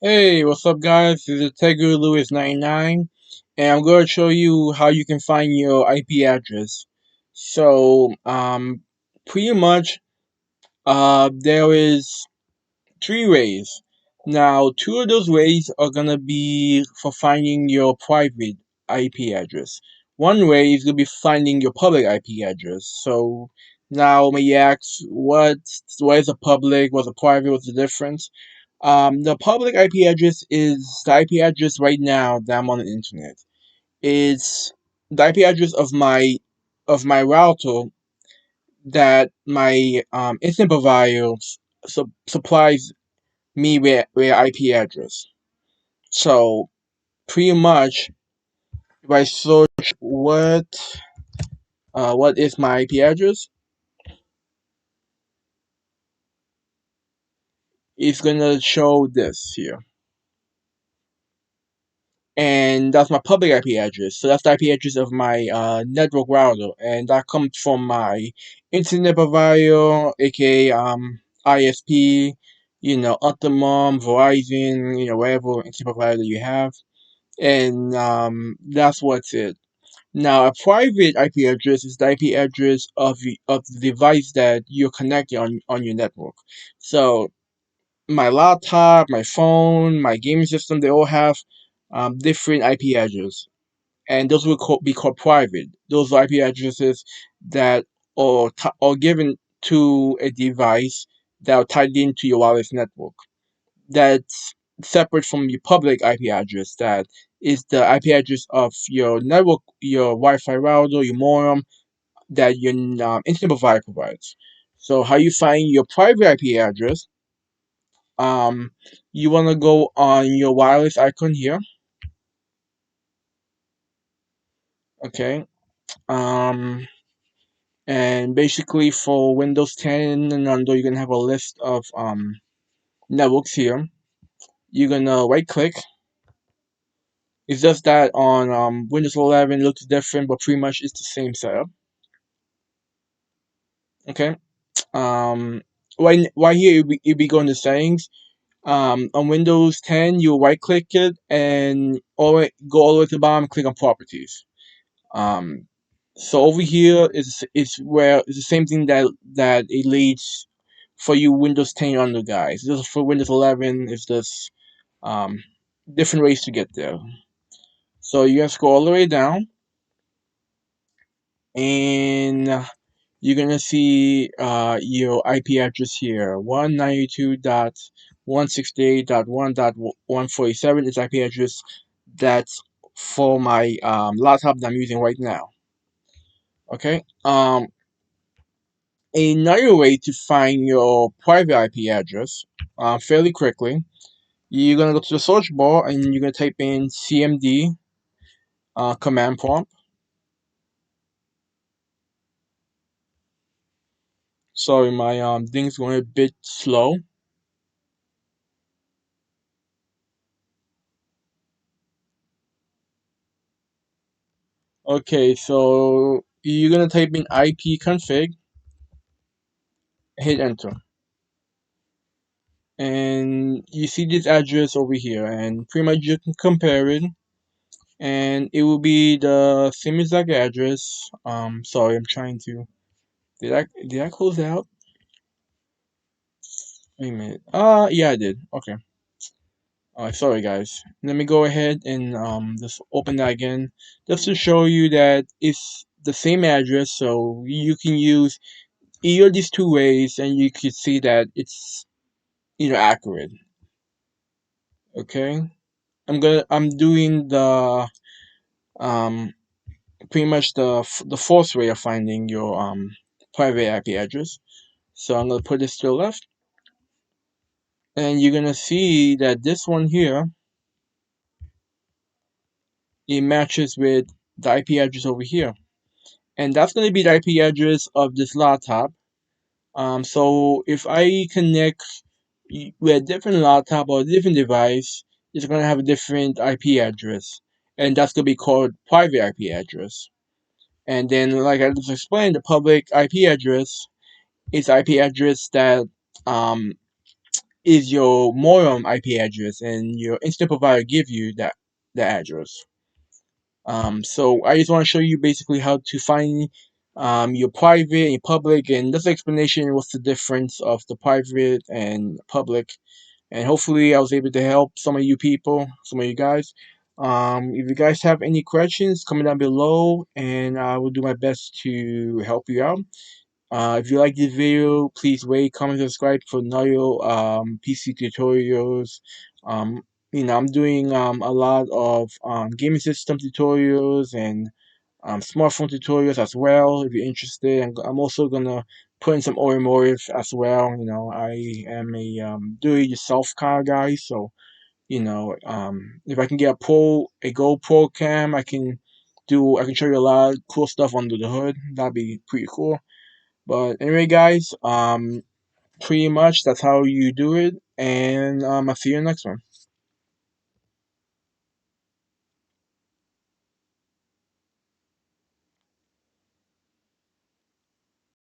Hey, what's up, guys? This is Tegu Lewis 99, and I'm going to show you how you can find your IP address. Pretty much, there is three ways. Now, two of those ways are gonna be for finding your private IP address. One way is gonna be finding your public IP address. So now, may you ask, what is a public? What's a private? What's the difference? The public IP address is the IP address right now that I'm on the internet. It's the IP address of my router that my internet provider supplies me with IP address. So pretty much, if I search what is my IP address, it's gonna show this here. And that's my public IP address. So that's the IP address of my network router, and that comes from my internet provider, aka ISP, Optimum, Verizon, whatever internet provider you have, and that's what's it. Now, a private IP address is the IP address of the device that you're connecting on your network. So my laptop, my phone, my gaming system, they all have different IP addresses, and those will be called private. Those are IP addresses that are given to a device that are tied into your wireless network. That's separate from your public IP address. That is the IP address of your network, your Wi-Fi router, your modem that your internet provider provides. So how you find your private IP address? Um, you wanna go on your wireless icon here, okay? Um, and basically for Windows 10 and under, you're gonna have a list of networks here. You're gonna right click. It's just that on Windows 11 it looks different, but pretty much it's the same setup. Okay. Um, right here you be going to settings. On Windows 10 you right click it and go all the way to the bottom. Click on properties. Um, so over here is where it's the same thing that it leads for you Windows 10 under guys. Just for Windows 11, it's just um, different ways to get there. So you're gonna scroll all the way down, and you're gonna see your IP address here. 192.168.1.147 is IP address that's for my laptop that I'm using right now. Okay. Another way to find your private IP address fairly quickly, you're gonna go to the search bar and you're gonna type in CMD command prompt. Sorry, my thing's going a bit slow. Okay, so you're gonna type in IP config, hit enter, and you see this address over here, and pretty much you can compare it, and it will be the same exact address. Sorry, I'm trying to. Did I close out? Wait a minute. Yeah, I did. Okay. Sorry guys. Let me go ahead and just open that again, just to show you that it's the same address, so you can use either of these two ways, and you can see that it's accurate. Okay. I'm doing the um pretty much the fourth way of finding your private IP address. So I'm gonna put this to the left, and you're gonna see that this one here, it matches with the IP address over here, and that's going to be the IP address of this laptop. So if I connect with a different laptop or a different device, it's going to have a different IP address, and that's going to be called private IP address. And then, like I just explained, the public IP address is IP address that um, is your modem IP address, and your internet provider give you that the address. So I just want to show you basically how to find your private and your public, and this explanation what's the difference of the private and public. And hopefully I was able to help some of you people, some of you guys. If you guys have any questions, comment down below, and I will do my best to help you out. If you like this video, please rate, comment, subscribe for another PC tutorials. Um, I'm doing a lot of gaming system tutorials and smartphone tutorials as well. If you're interested, I'm also gonna put in some automotive as well. I am a do-it-yourself kind of guy, so if I can get a GoPro cam, I can show you a lot of cool stuff under the hood. That'd be pretty cool. But anyway, guys, pretty much that's how you do it, and I'll see you next one.